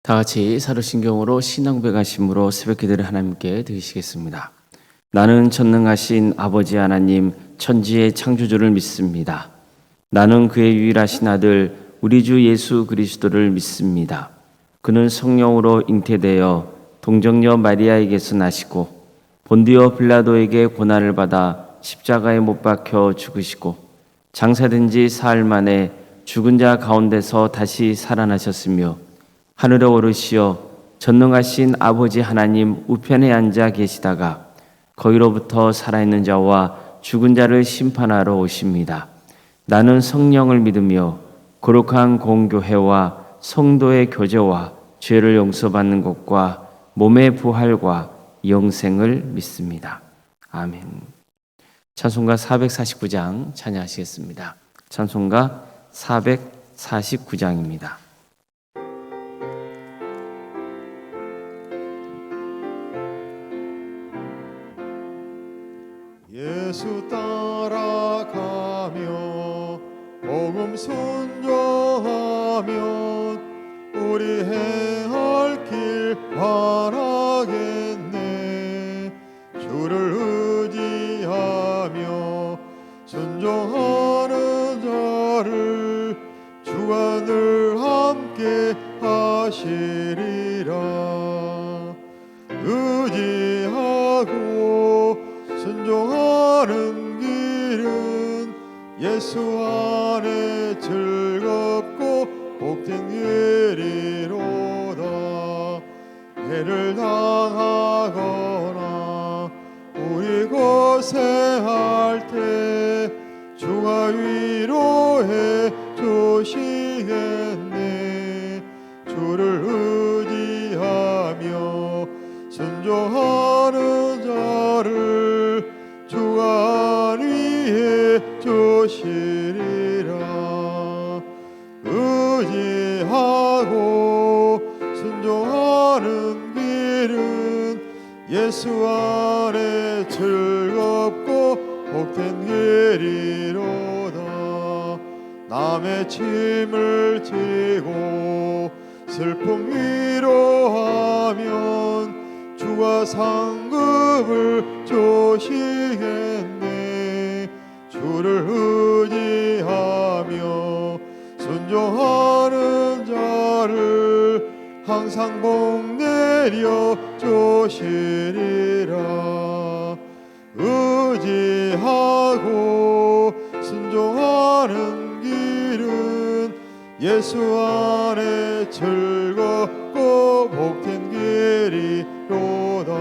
다 같이 사도신경으로 신앙배가심으로 새벽기도를 하나님께 드리시겠습니다. 나는 전능하신 아버지 하나님 천지의 창조주를 믿습니다. 나는 그의 유일하신 아들 우리 주 예수 그리스도를 믿습니다. 그는 성령으로 잉태되어 동정녀 마리아에게서 나시고 본디오 빌라도에게 고난을 받아 십자가에 못 박혀 죽으시고 장사된 지 사흘 만에 죽은 자 가운데서 다시 살아나셨으며 하늘에 오르시어 전능하신 아버지 하나님 우편에 앉아 계시다가 거기로부터 살아있는 자와 죽은 자를 심판하러 오십니다. 나는 성령을 믿으며 거룩한 공교회와 성도의 교제와 죄를 용서받는 것과 몸의 부활과 영생을 믿습니다. 아멘. 찬송가 449장 찬양하시겠습니다. 찬송가 449장입니다. 예수 따라가며 복음 순종하면 우리 행할 길 바라겠네. 주를 의지하며 순종하는 자를 주가 늘 함께 하시리라. 의지하고 순종하는 길은 예수 안에 즐겁고 복된 길이로다. 해를 당하거나 우리 고생할 때 주가 위로해 주시겠네. 주를 의지하며 순종하는 자를 주가 안위해 주시리라. 의지하고 순종하는 길은 예수 안에 즐겁고 복된 길이로다. 남의 짐을 지고 슬픔 위로하면 주가 상급을 주시겠네. 주를 의지하며 순종하는 자를 항상 복 내려 주시리라. 의지하고 순종하는 길은 예수 안에 즐겁고 복된 길이로다.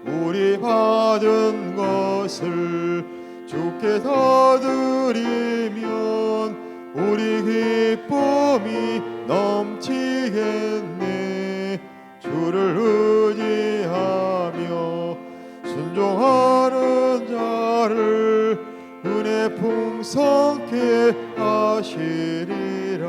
우리 받은 것을 주께 다 드리면 우리 기쁨이 넘치겠네. 주를 의지하며 순종하는 자를 은혜 풍성케 하시리라.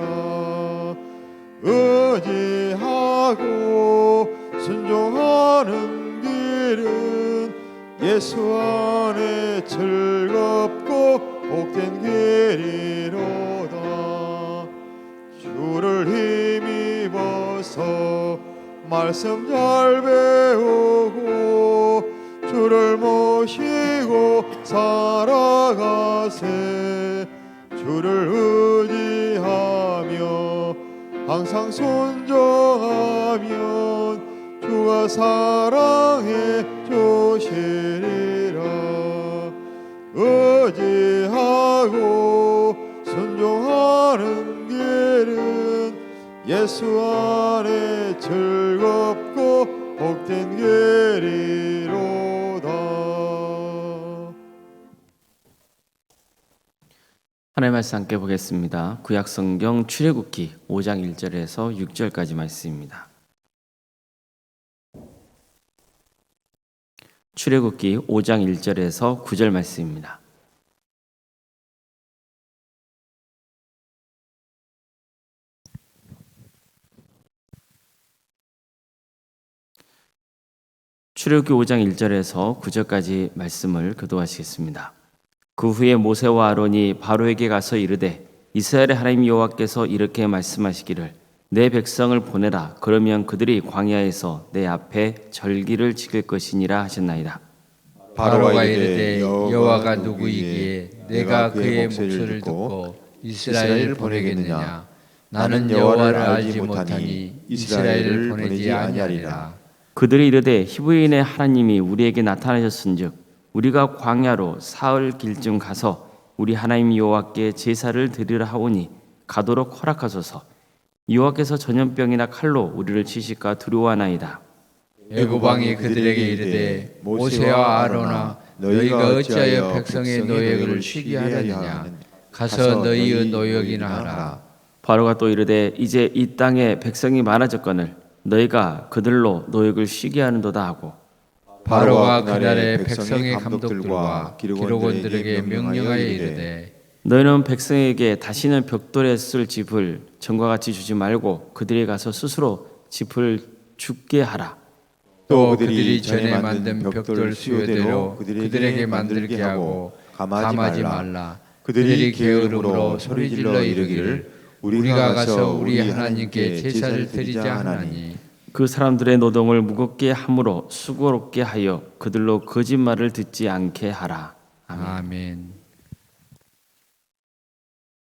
의지하고 순종하는 길은 예수 안에 즐겁고 복된 길이로다. 주를 힘입어서 말씀 잘 배우고 주를 모시고 살아가세. 주를 의지하며 항상 순종하면 주가 사랑해 주시리라. 의지하고 순종하는 길은 예수 안에 즐겁고 복된 길이로다. 하나님의 말씀 함께 보겠습니다. 구약성경 출애굽기 5장 1절에서 6절까지 말씀입니다. 출애굽기 5장 1절에서 9절 말씀입니다. 출애굽기 5장 1절에서 9절까지 말씀을 교독하시겠습니다. 그 후에 모세와 아론이 바로에게 가서 이르되 이스라엘의 하나님 여호와께서 이렇게 말씀하시기를 내 백성을 보내라. 그러면 그들이 광야에서 내 앞에 절기를 지킬 것이니라 하셨나이다. 바로가 이르되 여호와가 누구이기에 내가 그의 목소리를 듣고 이스라엘을 보내겠느냐. 나는 여호와를 알지 못하니 이스라엘을 보내지 아니하리라. 그들이 이르되 히브리인의 하나님이 우리에게 나타나셨은즉 우리가 광야로 사흘 길쯤 가서 우리 하나님 여호와께 제사를 드리라 하오니 가도록 허락하소서. 여호와께서 전염병이나 칼로 우리를 치실까 두려워하나이다. 애굽 왕이 그들에게 이르되 모세와 아론아 너희가 어찌하여 백성의 노역을 쉬게 하려느냐. 가서 너희의 노역이나 하라. 바로가 또 이르되 이제 이 땅에 백성이 많아졌거늘 너희가 그들로 노역을 쉬게 하는도다 하고 바로가 그날에 백성의 감독들과 기록원들에게 명령하여 이르되 너희는 백성에게 다시는 벽돌에 쓸 짚을 전과 같이 주지 말고 그들이 가서 스스로 짚을 줍게 하라. 또 그들이 전에 만든 벽돌 수요대로 그들에게 만들게 하고 감하지 말라. 그들이 게으름으로 소리질러 이르기를 우리가 가서 우리 하나님께 제사를 드리자 하나니 그 사람들의 노동을 무겁게 함으로 수고롭게 하여 그들로 거짓말을 듣지 않게 하라. 아멘.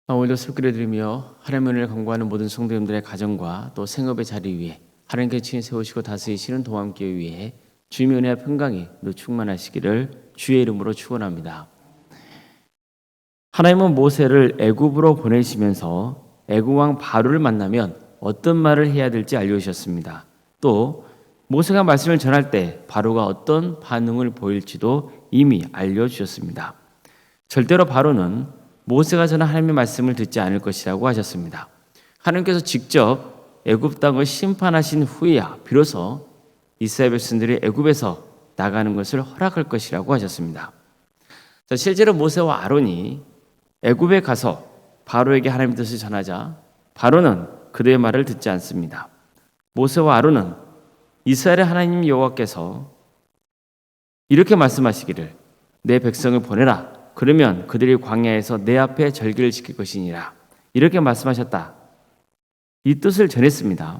오늘도 술기를 드리며 하나님의 은혜를 간구하는 모든 성도님들의 가정과 또 생업의 자리 위에 하나님께 친히 세우시고 다스리시는 도함교회 위에 주님의 은혜와 평강이 늘 충만하시기를 주의 이름으로 축원합니다. 하나님은 모세를 애굽으로 보내시면서 애굽 왕 바로를 만나면 어떤 말을 해야 될지 알려주셨습니다. 또 모세가 말씀을 전할 때 바로가 어떤 반응을 보일지도 이미 알려주셨습니다. 절대로 바로는 모세가 전한 하나님의 말씀을 듣지 않을 것이라고 하셨습니다. 하나님께서 직접 애굽 땅을 심판하신 후에야 비로소 이스라엘 백성들이 애굽에서 나가는 것을 허락할 것이라고 하셨습니다. 자, 실제로 모세와 아론이 애굽에 가서 바로에게 하나님의 뜻을 전하자 바로는 그들의 말을 듣지 않습니다. 모세와 아론은 이스라엘의 하나님 여호와께서 이렇게 말씀하시기를 내 백성을 보내라. 그러면 그들이 광야에서 내 앞에 절기를 지킬 것이니라. 이렇게 말씀하셨다. 이 뜻을 전했습니다.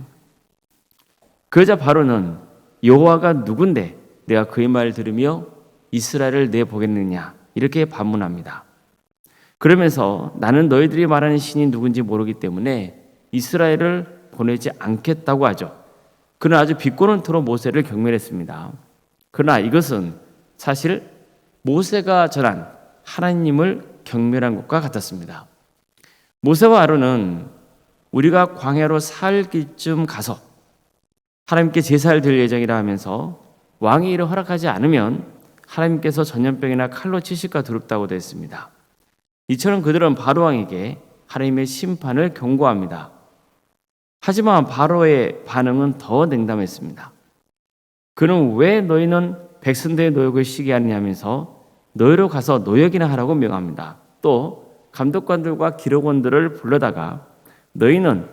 그러자 바로는 여호와가 누군데 내가 그의 말을 들으며 이스라엘을 내보겠느냐 이렇게 반문합니다. 그러면서 나는 너희들이 말하는 신이 누군지 모르기 때문에 이스라엘을 보내지 않겠다고 하죠. 그는 아주 비꼬는 토로 모세를 경멸했습니다. 그러나 이것은 사실 모세가 전한 하나님을 경멸한 것과 같았습니다. 모세와 아론은 우리가 광야로 사흘 길쯤 가서 하나님께 제사를 드릴 예정이라 하면서 왕이 이를 허락하지 않으면 하나님께서 전염병이나 칼로 치실까 두렵다고 되어 있습니다. 이처럼 그들은 바로 왕에게 하나님의 심판을 경고합니다. 하지만 바로의 반응은 더 냉담했습니다. 그는 왜 너희는 백성들의 노역을 쉬게 하느냐면서 너희로 가서 노역이나 하라고 명합니다. 또 감독관들과 기록원들을 불러다가 너희는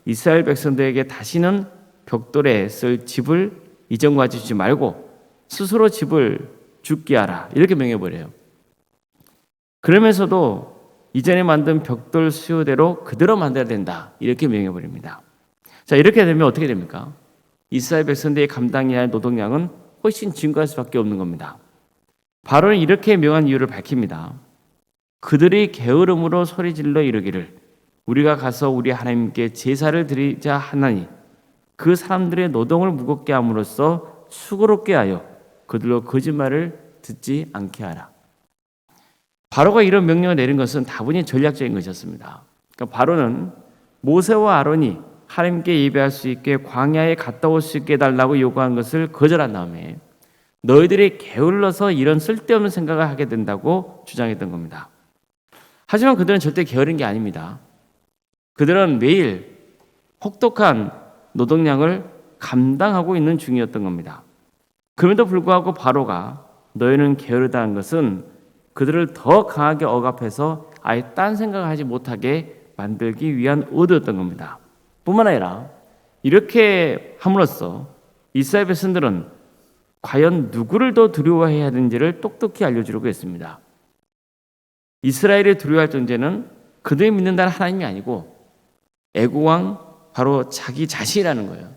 이스라엘 백성들에게 다시는 벽돌에 쓸 짚을 이전과 같이 주지 말고 스스로 짚을 줍게 하라 이렇게 명해버려요. 그러면서도 이전에 만든 벽돌 수요대로 그대로 만들어야 된다 이렇게 명해버립니다. 자, 이렇게 되면 어떻게 됩니까? 이스라엘 백성들이 감당해야 할 노동량은 훨씬 증가할 수밖에 없는 겁니다. 바로는 이렇게 명한 이유를 밝힙니다. 그들이 게으름으로 소리질러 이르기를 우리가 가서 우리 하나님께 제사를 드리자 하나니 그 사람들의 노동을 무겁게 함으로써 수고롭게 하여 그들로 거짓말을 듣지 않게 하라. 바로가 이런 명령을 내린 것은 다분히 전략적인 것이었습니다. 그러니까 바로는 모세와 아론이 하나님께 예배할 수 있게 광야에 갔다 올 수 있게 해달라고 요구한 것을 거절한 다음에 너희들이 게을러서 이런 쓸데없는 생각을 하게 된다고 주장했던 겁니다. 하지만 그들은 절대 게으른 게 아닙니다. 그들은 매일 혹독한 노동량을 감당하고 있는 중이었던 겁니다. 그럼에도 불구하고 바로가 너희는 게으르다는 것은 그들을 더 강하게 억압해서 아예 딴 생각을 하지 못하게 만들기 위한 의도였던 겁니다. 뿐만 아니라 이렇게 함으로써 이스라엘 백성들은 과연 누구를 더 두려워해야 하는지를 똑똑히 알려주려고 했습니다. 이스라엘이 두려워할 존재는 그들이 믿는다는 하나님이 아니고 애국 왕 바로 자기 자신이라는 거예요.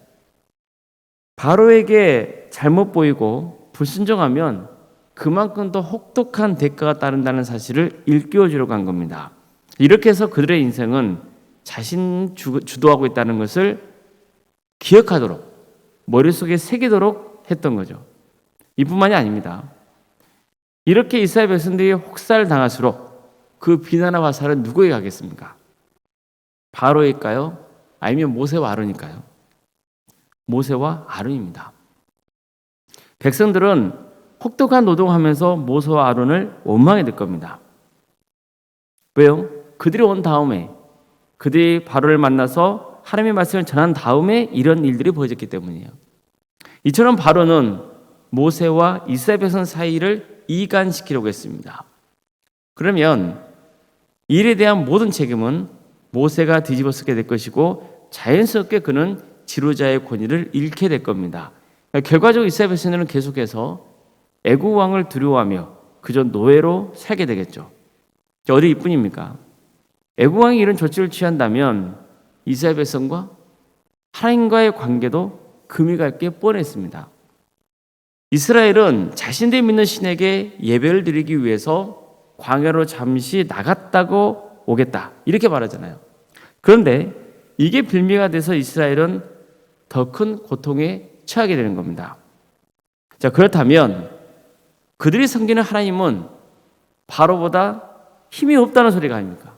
바로에게 잘못 보이고 불순종하면 그만큼 더 혹독한 대가가 따른다는 사실을 일깨워 주려고 한 겁니다. 이렇게 해서 그들의 인생은 자신 주도하고 있다는 것을 기억하도록 머릿속에 새기도록 했던 거죠. 이뿐만이 아닙니다. 이렇게 이스라엘 백성들이 혹사를 당할수록 그 비난과 화살은 누구에게 가겠습니까? 바로일까요? 아니면 모세와 아론일까요? 모세와 아론입니다. 백성들은 혹독한 노동하면서 모세와 아론을 원망해 될 겁니다. 왜요? 그들이 온 다음에, 그들이 바로를 만나서 하나님의 말씀을 전한 다음에 이런 일들이 벌어졌기 때문이에요. 이처럼 바로는 모세와 이스라엘 백성 사이를 이간시키려고 했습니다. 그러면 이 일에 대한 모든 책임은 모세가 뒤집어 쓰게 될 것이고 자연스럽게 그는 지도자의 권위를 잃게 될 겁니다. 결과적으로 이스라엘 백성들은 계속해서 애굽 왕을 두려워하며 그저 노예로 살게 되겠죠. 어디 이뿐입니까? 애굽 왕이 이런 조치를 취한다면 이스라엘 백성과 하나님과의 관계도 금이 갈 게 뻔했습니다. 이스라엘은 자신들이 믿는 신에게 예배를 드리기 위해서 광야로 잠시 나갔다고 오겠다 이렇게 말하잖아요. 그런데 이게 빌미가 돼서 이스라엘은 더 큰 고통에 처하게 되는 겁니다. 자, 그렇다면 그들이 섬기는 하나님은 바로보다 힘이 없다는 소리가 아닙니까?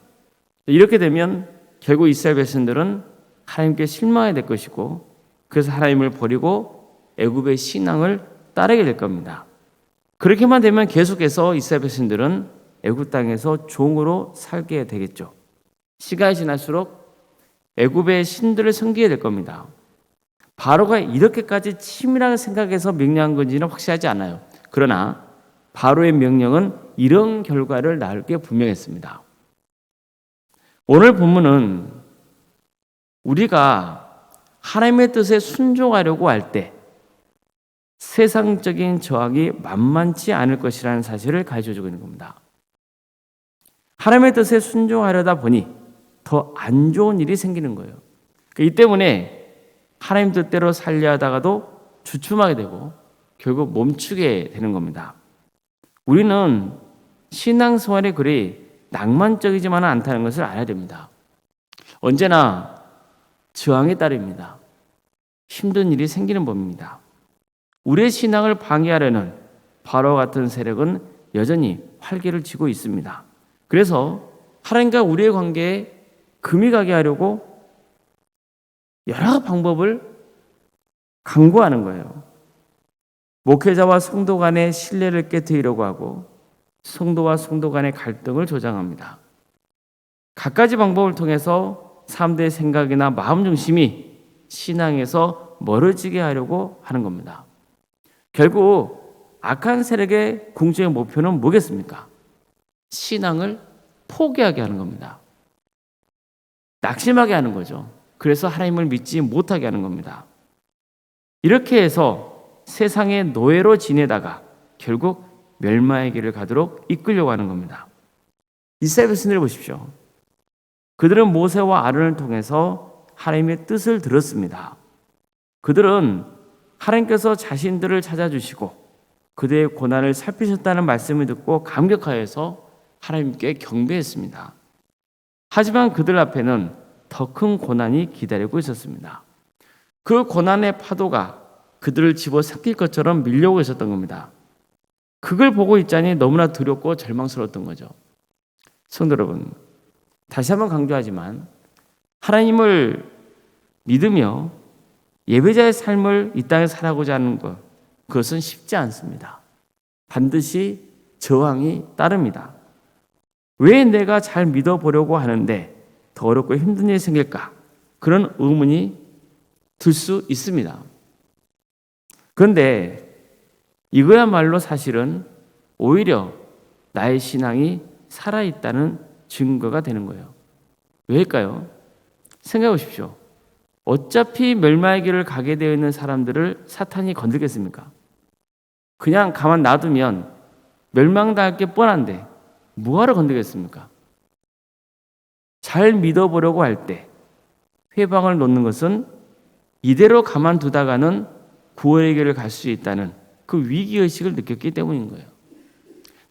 이렇게 되면 결국 이스라엘 백성들은 하나님께 실망하게 될 것이고 그래서 하나님을 버리고 애굽의 신앙을 따르게 될 겁니다. 그렇게만 되면 계속해서 이스라엘 백성들은 애굽 땅에서 종으로 살게 되겠죠. 시간이 지날수록 애굽의 신들을 섬기게 될 겁니다. 바로가 이렇게까지 치밀하게 생각해서 명령한 건지는 확실하지 않아요. 그러나 바로의 명령은 이런 결과를 낳을 게 분명했습니다. 오늘 본문은 우리가 하나님의 뜻에 순종하려고 할 때 세상적인 저항이 만만치 않을 것이라는 사실을 가르쳐주고 있는 겁니다. 하나님의 뜻에 순종하려다 보니 더 안 좋은 일이 생기는 거예요. 이 때문에 하나님 뜻대로 살려 하다가도 주춤하게 되고 결국 멈추게 되는 겁니다. 우리는 신앙생활의 그리 낭만적이지만 않다는 것을 알아야 됩니다. 언제나 저항에 따릅니다. 힘든 일이 생기는 법입니다. 우리의 신앙을 방해하려는 바로와 같은 세력은 여전히 활개를 쥐고 있습니다. 그래서 하나님과 우리의 관계에 금이 가게 하려고 여러 방법을 강구하는 거예요. 목회자와 성도 간의 신뢰를 깨트리려고 하고 성도와 성도 간의 갈등을 조장합니다. 갖가지 방법을 통해서 사람들의 생각이나 마음 중심이 신앙에서 멀어지게 하려고 하는 겁니다. 결국 악한 세력의 궁극적인 목표는 뭐겠습니까? 신앙을 포기하게 하는 겁니다. 낙심하게 하는 거죠. 그래서 하나님을 믿지 못하게 하는 겁니다. 이렇게 해서 세상의 노예로 지내다가 결국 멸망의 길을 가도록 이끌려고 하는 겁니다. 이스라엘 백성들을 보십시오. 그들은 모세와 아론을 통해서 하나님의 뜻을 들었습니다. 그들은 하나님께서 자신들을 찾아주시고 그들의 고난을 살피셨다는 말씀을 듣고 감격하여서 하나님께 경배했습니다. 하지만 그들 앞에는 더 큰 고난이 기다리고 있었습니다. 그 고난의 파도가 그들을 집어삼킬 것처럼 밀려오고 있었던 겁니다. 그걸 보고 있자니 너무나 두렵고 절망스러웠던 거죠. 성도 여러분, 다시 한번 강조하지만 하나님을 믿으며 예배자의 삶을 이 땅에 살아가고자 하는 것, 그것은 쉽지 않습니다. 반드시 저항이 따릅니다. 왜 내가 잘 믿어보려고 하는데 더 어렵고 힘든 일이 생길까? 그런 의문이 들 수 있습니다. 그런데 이거야말로 사실은 오히려 나의 신앙이 살아있다는 증거가 되는 거예요. 왜일까요? 생각해 보십시오. 어차피 멸망의 길을 가게 되어 있는 사람들을 사탄이 건들겠습니까? 그냥 가만 놔두면 멸망당할 게 뻔한데 뭐하러 건들겠습니까? 잘 믿어보려고 할 때 회방을 놓는 것은 이대로 가만두다가는 구원의 길을 갈 수 있다는 그 위기의식을 느꼈기 때문인 거예요.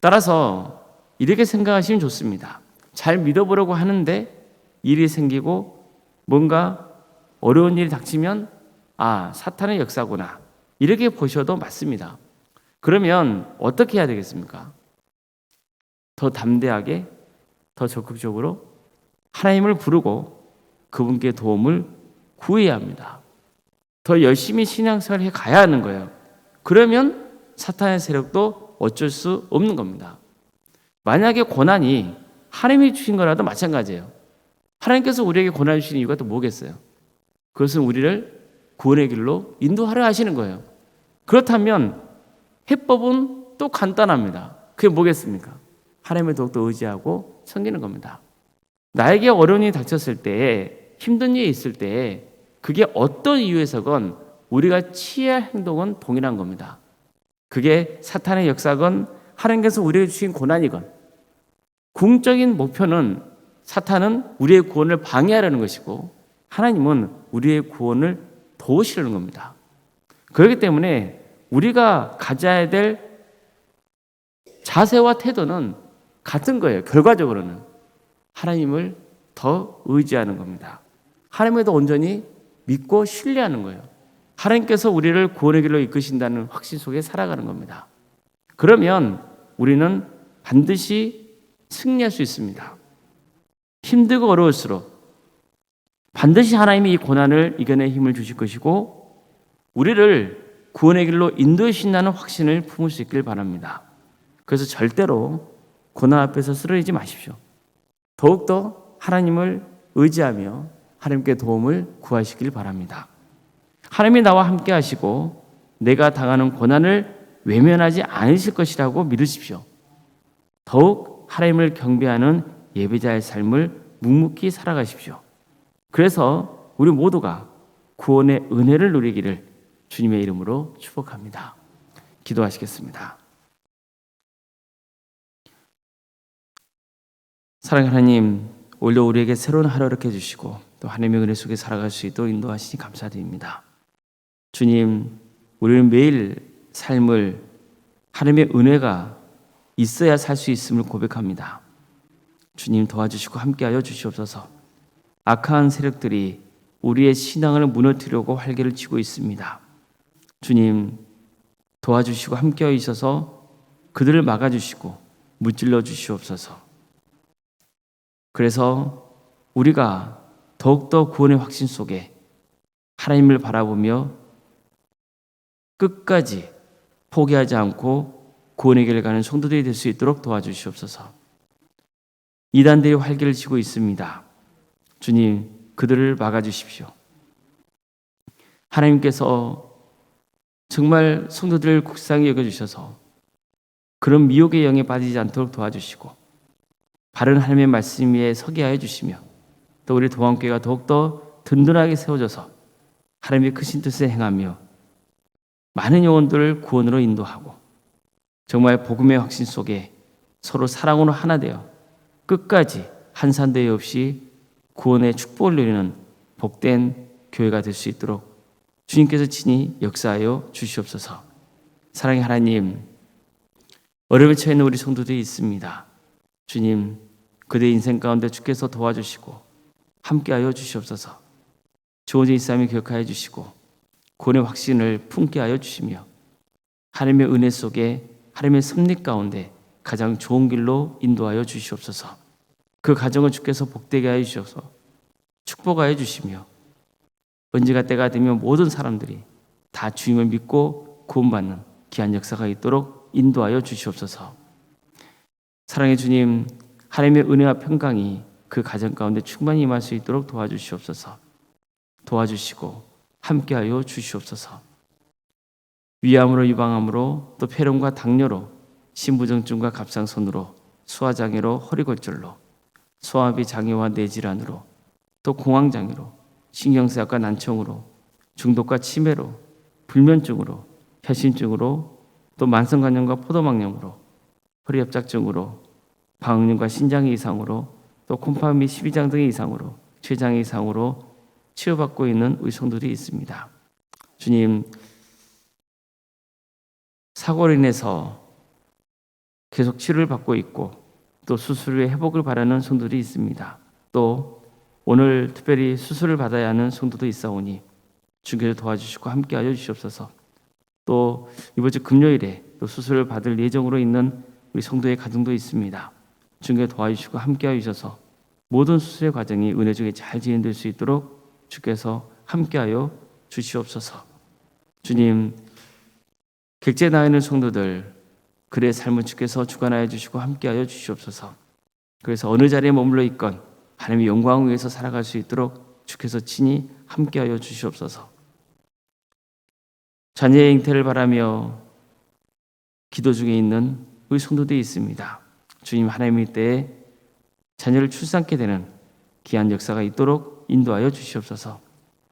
따라서 이렇게 생각하시면 좋습니다. 잘 믿어보려고 하는데 일이 생기고 뭔가 어려운 일이 닥치면 사탄의 역사구나, 이렇게 보셔도 맞습니다. 그러면 어떻게 해야 되겠습니까? 더 담대하게, 더 적극적으로 하나님을 부르고 그분께 도움을 구해야 합니다. 더 열심히 신앙생활을 해 가야 하는 거예요. 그러면 사탄의 세력도 어쩔 수 없는 겁니다. 만약에 고난이 하나님이 주신 거라도 마찬가지예요. 하나님께서 우리에게 고난을 주신 이유가 또 뭐겠어요? 그것은 우리를 구원의 길로 인도하려 하시는 거예요. 그렇다면 해법은 또 간단합니다. 그게 뭐겠습니까? 하나님을 더욱더 의지하고 섬기는 겁니다. 나에게 어려움이 닥쳤을 때에, 힘든 일이 있을 때에 그게 어떤 이유에서건 우리가 취해야 할 행동은 동일한 겁니다. 그게 사탄의 역사건 하나님께서 우리에게 주신 고난이건, 궁극적인 목표는 사탄은 우리의 구원을 방해하려는 것이고 하나님은 우리의 구원을 도우시려는 겁니다. 그렇기 때문에 우리가 가져야 될 자세와 태도는 같은 거예요. 결과적으로는 하나님을 더 의지하는 겁니다. 하나님을 더 온전히 믿고 신뢰하는 거예요. 하나님께서 우리를 구원의 길로 이끄신다는 확신 속에 살아가는 겁니다. 그러면 우리는 반드시 승리할 수 있습니다. 힘들고 어려울수록 반드시 하나님이 이 고난을 이겨낼 힘을 주실 것이고 우리를 구원의 길로 인도해 주신다는 확신을 품을 수 있길 바랍니다. 그래서 절대로 고난 앞에서 쓰러지지 마십시오. 더욱더 하나님을 의지하며 하나님께 도움을 구하시길 바랍니다. 하나님이 나와 함께 하시고 내가 당하는 고난을 외면하지 않으실 것이라고 믿으십시오. 더욱 하나님을 경배하는 예배자의 삶을 묵묵히 살아가십시오. 그래서 우리 모두가 구원의 은혜를 누리기를 주님의 이름으로 축복합니다. 기도하시겠습니다. 사랑하는 하나님, 오히려 우리에게 새로운 하루를 이렇게 주시고 또 하나님의 은혜 속에 살아갈 수 있도록 인도하시니 감사드립니다. 주님, 우리는 매일 삶을 하나님의 은혜가 있어야 살 수 있음을 고백합니다. 주님 도와주시고 함께하여 주시옵소서. 악한 세력들이 우리의 신앙을 무너뜨리려고 활개를 치고 있습니다. 주님 도와주시고 함께하여 있어서 그들을 막아주시고 무찔러 주시옵소서. 그래서 우리가 더욱더 구원의 확신 속에 하나님을 바라보며 끝까지 포기하지 않고 구원의 길을 가는 성도들이 될 수 있도록 도와주시옵소서. 이단들이 활개를 치고 있습니다. 주님, 그들을 막아주십시오. 하나님께서 정말 성도들을 국상히 여겨주셔서 그런 미혹의 영에 빠지지 않도록 도와주시고 바른 하나님의 말씀 위에 서게 하여 주시며 또 우리 도안교회가 더욱더 든든하게 세워져서 하나님의 크신 뜻에 행하며 많은 영혼들을 구원으로 인도하고 정말 복음의 확신 속에 서로 사랑으로 하나 되어 끝까지 한산대회 없이 구원의 축복을 누리는 복된 교회가 될 수 있도록 주님께서 친히 역사하여 주시옵소서. 사랑의 하나님, 어려움에 처해 있는 우리 성도들이 있습니다. 주님, 그들의 인생 가운데 주께서 도와주시고 함께하여 주시옵소서. 주어진 이 삶을 기억하여 주시고 구원의 확신을 품게 하여 주시며 하나님의 은혜 속에 하나님의 섭리 가운데 가장 좋은 길로 인도하여 주시옵소서. 그 가정을 주께서 복되게 하여 주셔서 축복하여 주시며 언제가 때가 되면 모든 사람들이 다 주님을 믿고 구원받는 귀한 역사가 있도록 인도하여 주시옵소서. 사랑의 주님, 하나님의 은혜와 평강이 그 가정 가운데 충만히 임할 수 있도록 도와주시옵소서. 도와주시고 함께하여 주시옵소서. 위암으로 유방암으로 또 폐렴과 당뇨로 신부정증과 갑상선으로 소화장애로 허리골절로 소화비 장애와 뇌질환으로 또 공황장애로 신경쇠약과 난청으로 중독과 치매로 불면증으로 혈심증으로 또 만성간염과 포도막염으로 허리협착증으로 방응염과 신장의 이상으로 또 콤파 및 십이장 등의 이상으로 췌장의 이상으로 치유받고 있는 우리 성도들이 있습니다. 주님, 사고로 인해서 계속 치료를 받고 있고 또 수술 후에 회복을 바라는 성도들이 있습니다. 또 오늘 특별히 수술을 받아야 하는 성도도 있사오니 주께서 도와주시고 함께하여 주시옵소서. 또 이번 주 금요일에 또 수술을 받을 예정으로 있는 우리 성도의 가정도 있습니다. 주께서 도와주시고 함께하여 주셔서 모든 수술의 과정이 은혜 중에 잘 진행될 수 있도록 주께서 함께하여 주시옵소서. 주님, 객지에 나와 있는 성도들 그들의 삶을 주께서 주관하여 주시고 함께하여 주시옵소서. 그래서 어느 자리에 머물러 있건 하나님의 영광을 위해서 살아갈 수 있도록 주께서 친히 함께하여 주시옵소서. 자녀의 잉태를 바라며 기도 중에 있는 우리 성도들이 있습니다. 주님, 하나님의 때에 자녀를 출산케 되는 귀한 역사가 있도록 인도하여 주시옵소서.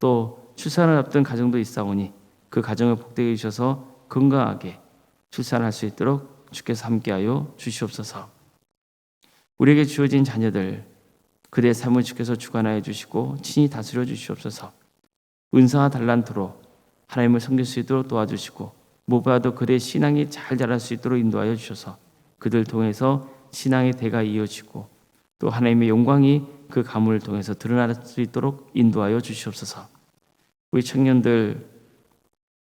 또 출산을 앞둔 가정도 있사오니 그 가정을 복되게 주셔서 건강하게 출산할 수 있도록 주께서 함께하여 주시옵소서. 우리에게 주어진 자녀들 그들의 삶을 주께서 주관하여 주시고 친히 다스려 주시옵소서. 은사와 달란트로 하나님을 섬길 수 있도록 도와주시고 무엇보다도 그들의 신앙이 잘 자랄 수 있도록 인도하여 주셔서 그들 통해서 신앙의 대가 이어지고 또 하나님의 영광이 그 가문을 통해서 드러날 수 있도록 인도하여 주시옵소서. 우리 청년들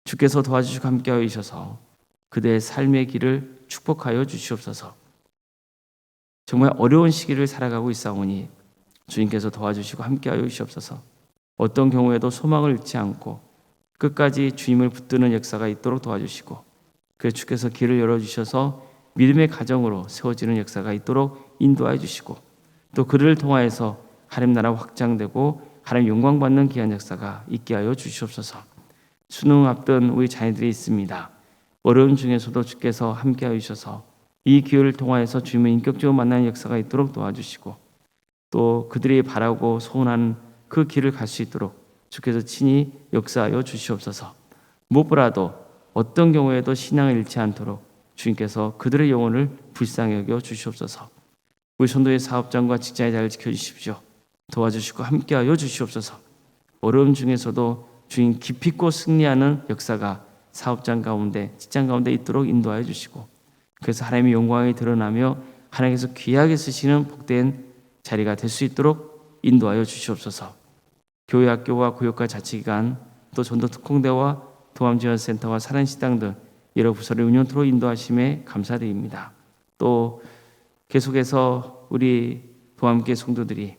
주께서 도와주시고 함께하여 주셔서 그들의 삶의 길을 축복하여 주시옵소서. 정말 어려운 시기를 살아가고 있사오니 주님께서 도와주시고 함께하여 주시옵소서. 어떤 경우에도 소망을 잃지 않고 끝까지 주님을 붙드는 역사가 있도록 도와주시고 그 주께서 길을 열어주셔서 믿음의 가정으로 세워지는 역사가 있도록 인도하여 주시고 또 그를 통하여서 하나님 나라 확장되고 하나님 영광 받는 귀한 역사가 있게 하여 주시옵소서. 수능 앞둔 우리 자녀들이 있습니다. 어려움 중에서도 주께서 함께하여 주셔서 이 기회를 통하여서 주님을 인격적으로 만나는 역사가 있도록 도와주시고 또 그들이 바라고 소원하는 그 길을 갈 수 있도록 주께서 친히 역사하여 주시옵소서. 무엇보다도 어떤 경우에도 신앙을 잃지 않도록 주님께서 그들의 영혼을 불쌍히 여겨 주시옵소서. 우리 성도의 사업장과 직장의 자리를 지켜주십시오. 도와주시고 함께하여 주시옵소서. 어려움 중에서도 주님 깊이 있고 승리하는 역사가 사업장 가운데 직장 가운데 있도록 인도하여 주시고 그래서 하나님의 영광이 드러나며 하나님께서 귀하게 쓰시는 복된 자리가 될 수 있도록 인도하여 주시옵소서. 교회 학교와 구역과 자치기관 또 전도 특공대와 도암지원센터와 사랑식당 등 여러 부서를 운영토록 인도하심에 감사드립니다. 또 계속해서 우리 도암교회 성도들이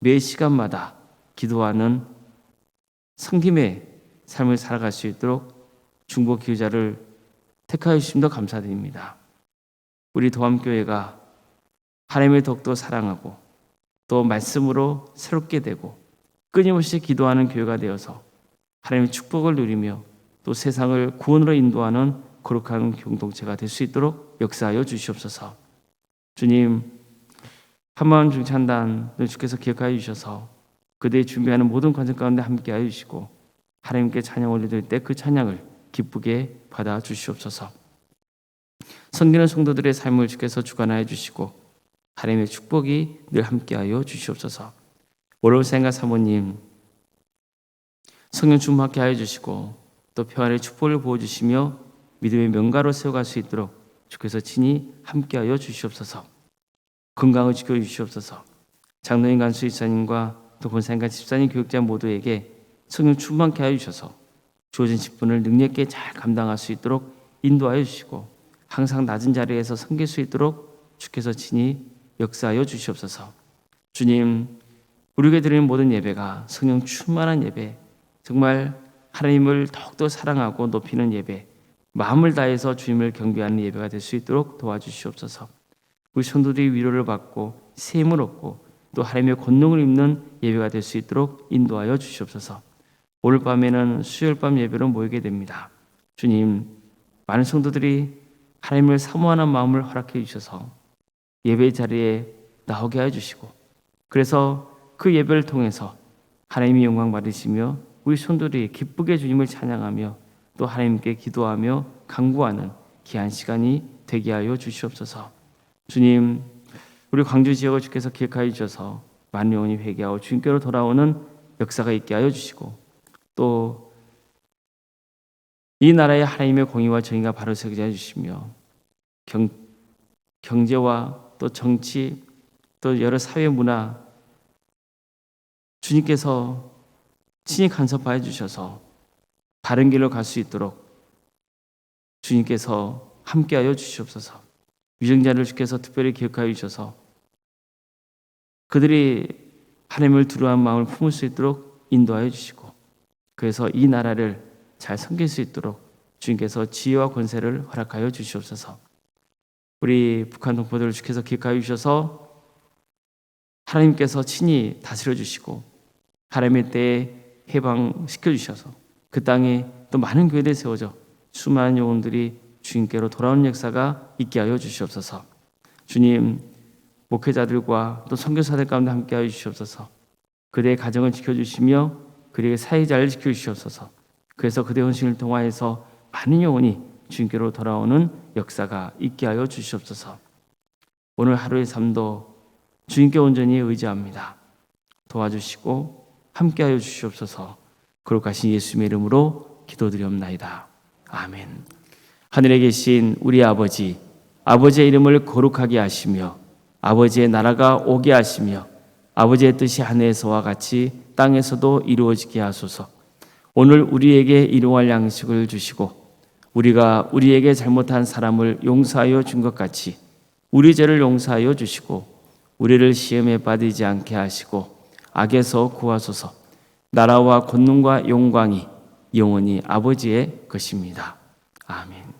매 시간마다 기도하는 성김의 삶을 살아갈 수 있도록 중보 기도자를 택하여 주심도 감사드립니다. 우리 도암교회가 하나님을 더욱더 사랑하고 또 말씀으로 새롭게 되고 끊임없이 기도하는 교회가 되어서 하나님의 축복을 누리며 또 세상을 구원으로 인도하는 거룩한 공동체가 될 수 있도록 역사하여 주시옵소서. 주님, 한마음 중찬단을 주께서 기억하여 주셔서 그들이 준비하는 모든 과정 가운데 함께하여 주시고 하나님께 찬양 올려드릴 때 그 찬양을 기쁘게 받아 주시옵소서. 섬기는 성도들의 삶을 주께서 주관하여 주시고 하나님의 축복이 늘 함께하여 주시옵소서. 월요일 생각 사모님 성령 충만하게 하여 주시고 또 평안의 축복을 부어주시며 믿음의 명가로 세워갈 수 있도록 주께서 친히 함께하여 주시옵소서. 건강을 지켜주시옵소서. 장로인 간수 이사님과 또 권사님과 집사님 교육자 모두에게 성령 충만케 하여 주셔서 주어진 직분을 능력 있게 잘 감당할 수 있도록 인도하여 주시고 항상 낮은 자리에서 섬길 수 있도록 주께서 친히 역사하여 주시옵소서. 주님, 우리에게 드리는 모든 예배가 성령 충만한 예배, 정말 하나님을 더욱더 사랑하고 높이는 예배, 마음을 다해서 주님을 경배하는 예배가 될 수 있도록 도와주시옵소서. 우리 성도들이 위로를 받고 세임을 얻고 또 하나님의 권능을 입는 예배가 될 수 있도록 인도하여 주시옵소서. 오늘 밤에는 수요일 밤 예배로 모이게 됩니다. 주님, 많은 성도들이 하나님을 사모하는 마음을 허락해 주셔서 예배 자리에 나오게 해 주시고 그래서 그 예배를 통해서 하나님의 영광 받으시며 우리 성도들이 기쁘게 주님을 찬양하며 또 하나님께 기도하며 간구하는 귀한 시간이 되게 하여 주시옵소서. 주님, 우리 광주 지역을 주께서 기억하여 주셔서 많은 영혼이 회개하고 주님께로 돌아오는 역사가 있게 하여 주시고 또 이 나라의 하나님의 공의와 정의가 바로 세워져 주시며 경제와 또 정치 또 여러 사회 문화 주님께서 친히 간섭하여 주셔서 바른 길로 갈 수 있도록 주님께서 함께하여 주시옵소서. 위정자를 주께서 특별히 기억하여 주셔서 그들이 하나님을 두려워하는 마음을 품을 수 있도록 인도하여 주시고 그래서 이 나라를 잘 섬길 수 있도록 주님께서 지혜와 권세를 허락하여 주시옵소서. 우리 북한 동포들을 주께서 기억하여 주셔서 하나님께서 친히 다스려 주시고 하나님의 때에 해방시켜 주셔서 그 땅에 또 많은 교회들이 세워져 수많은 영혼들이 주님께로 돌아오는 역사가 있게 하여 주시옵소서. 주님, 목회자들과 또 선교사들 가운데 함께 하여 주시옵소서. 그들의 가정을 지켜주시며 그들의 사회자를 지켜주시옵소서. 그래서 그들의 헌신을 통하여서 많은 영혼이 주님께로 돌아오는 역사가 있게 하여 주시옵소서. 오늘 하루의 삶도 주님께 온전히 의지합니다. 도와주시고 함께 하여 주시옵소서. 거룩하신 예수님의 이름으로 기도드리옵나이다. 아멘. 하늘에 계신 우리 아버지, 아버지의 이름을 거룩하게 하시며 아버지의 나라가 오게 하시며 아버지의 뜻이 하늘에서와 같이 땅에서도 이루어지게 하소서. 오늘 우리에게 일용할 양식을 주시고 우리가 우리에게 잘못한 사람을 용서하여 준 것 같이 우리 죄를 용서하여 주시고 우리를 시험에 빠지지 않게 하시고 악에서 구하소서. 나라와 권능과 영광이 영원히 아버지의 것입니다. 아멘.